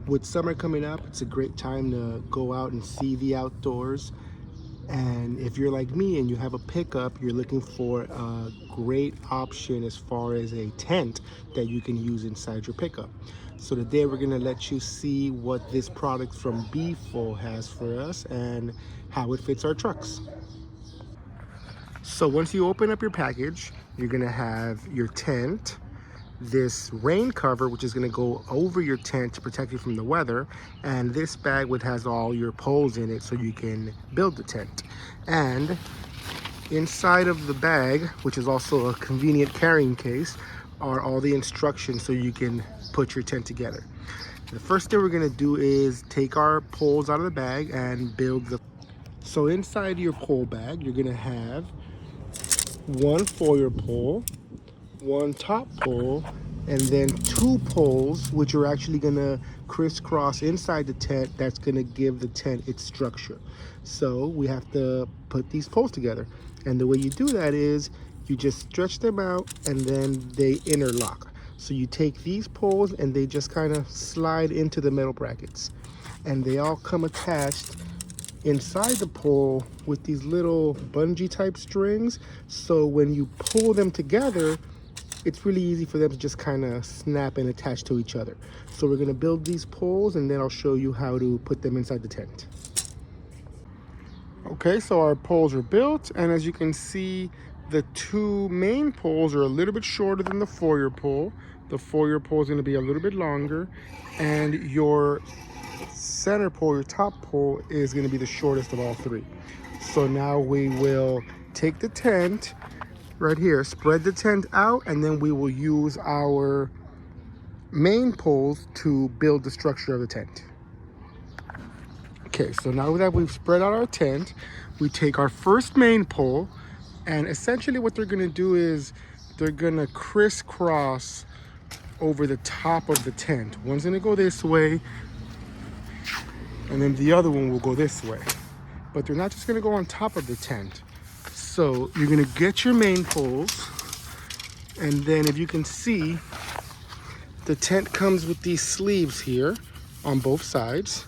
With summer coming up, it's a great time to go out and see the outdoors. And if you're like me and you have a pickup, you're looking for a great option as far as a tent that you can use inside your pickup. So today we're gonna let you see what this product from Beefull has for us and how it fits our trucks. So once you open up your package, you're gonna have your tent, this rain cover, which is going to go over your tent to protect you from the weather, and this bag which has all your poles in it so you can build the tent. And inside of the bag, which is also a convenient carrying case, are all the instructions so you can put your tent together. The first thing we're going to do is take our poles out of the bag and build the. So inside your pole bag, you're going to have one foyer pole, one top pole, and then two poles which are actually gonna crisscross inside the tent. That's gonna give the tent its structure. So we have to put these poles together, and the way you do that is you just stretch them out and then they interlock. So you take these poles and they just kind of slide into the metal brackets, and they all come attached inside the pole with these little bungee type strings. So when you pull them together, it's really easy for them to just kind of snap and attach to each other. So we're going to build these poles and then I'll show you how to put them inside the tent. Okay, so our poles are built, and as you can see, the two main poles are a little bit shorter than the foyer pole. The foyer pole is going to be a little bit longer, and your center pole, your top pole, is going to be the shortest of all three. So now we will take the tent right here, spread the tent out, and then we will use our main poles to build the structure of the tent. Okay, so now that we've spread out our tent, we take our first main pole, and essentially what they're gonna do is they're gonna crisscross over the top of the tent. One's gonna go this way, and then the other one will go this way. But they're not just gonna go on top of the tent. So you're gonna get your main poles, and then if you can see, the tent comes with these sleeves here on both sides.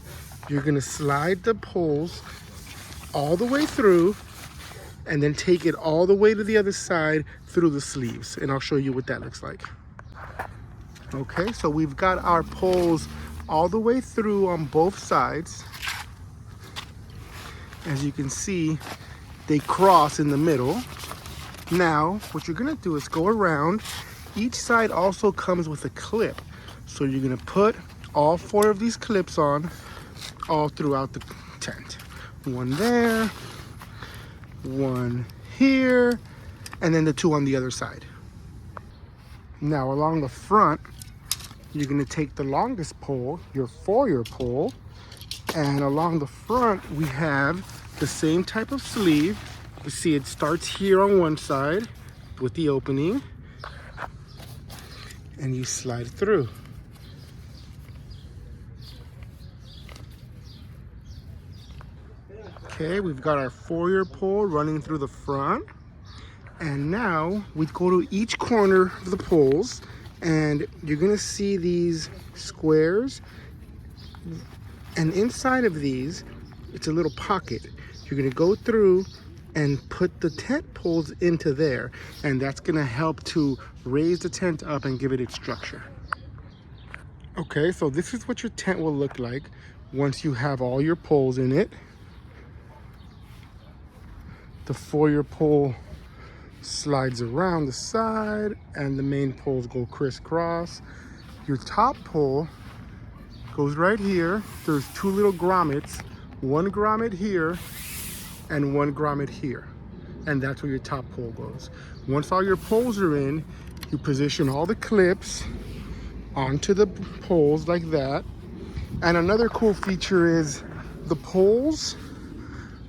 You're gonna slide the poles all the way through and then take it all the way to the other side through the sleeves, and I'll show you what that looks like. Okay, so we've got our poles all the way through on both sides. As you can see, they cross in the middle. Now, what you're gonna do is go around. Each side also comes with a clip. So you're gonna put all four of these clips on all throughout the tent. One there, one here, and then the two on the other side. Now, along the front, you're gonna take the longest pole, your foyer pole, and along the front, we have the same type of sleeve. You see it starts here on one side with the opening, and you slide through. Okay, we've got our foyer pole running through the front, and now we go to each corner of the poles, and you're gonna see these squares, and inside of these, it's a little pocket. You're gonna go through and put the tent poles into there, and that's gonna help to raise the tent up and give it its structure. Okay, so this is what your tent will look like once you have all your poles in it. The foyer pole slides around the side, and the main poles go crisscross. Your top pole goes right here. There's two little grommets, one grommet here and one grommet here, and that's where your top pole goes. Once all your poles are in, you position all the clips onto the poles like that. And another cool feature is the poles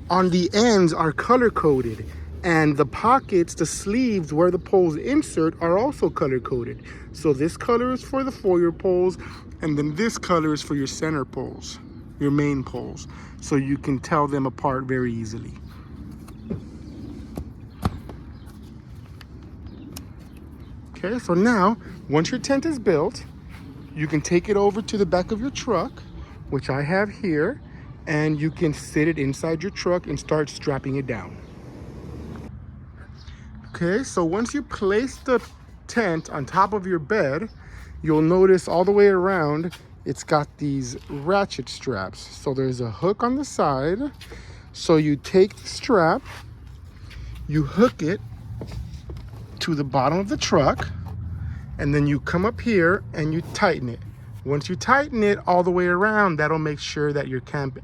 on the ends are color coded, and the pockets, the sleeves where the poles insert, are also color coded. So this color is for the foyer poles, and then this color is for your center poles, your main poles, so you can tell them apart very easily. Okay, so now once your tent is built, You can take it over to the back of your truck, which I have here, and you can sit it inside your truck and start strapping it down. Okay, so once you place the tent on top of your bed, you'll notice all the way around it's got these ratchet straps. So there's a hook on the side. So you take the strap, you hook it to the bottom of the truck, and then you come up here and you tighten it. Once you tighten it all the way around, that'll make sure that your camp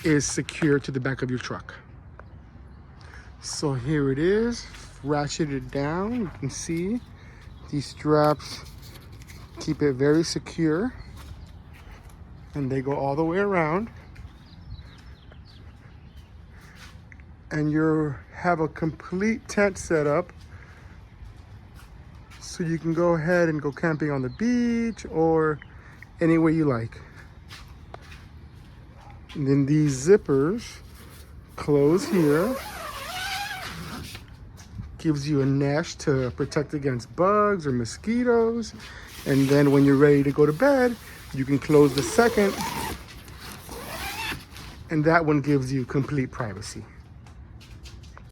is secure to the back of your truck. So here it is, ratcheted down. You can see these straps keep it very secure, and they go all the way around. And you have a complete tent set up, so you can go ahead and go camping on the beach or anywhere you like. And then these zippers close here. Gives you a mesh to protect against bugs or mosquitoes. And then when you're ready to go to bed, you can close the second, and that one gives you complete privacy.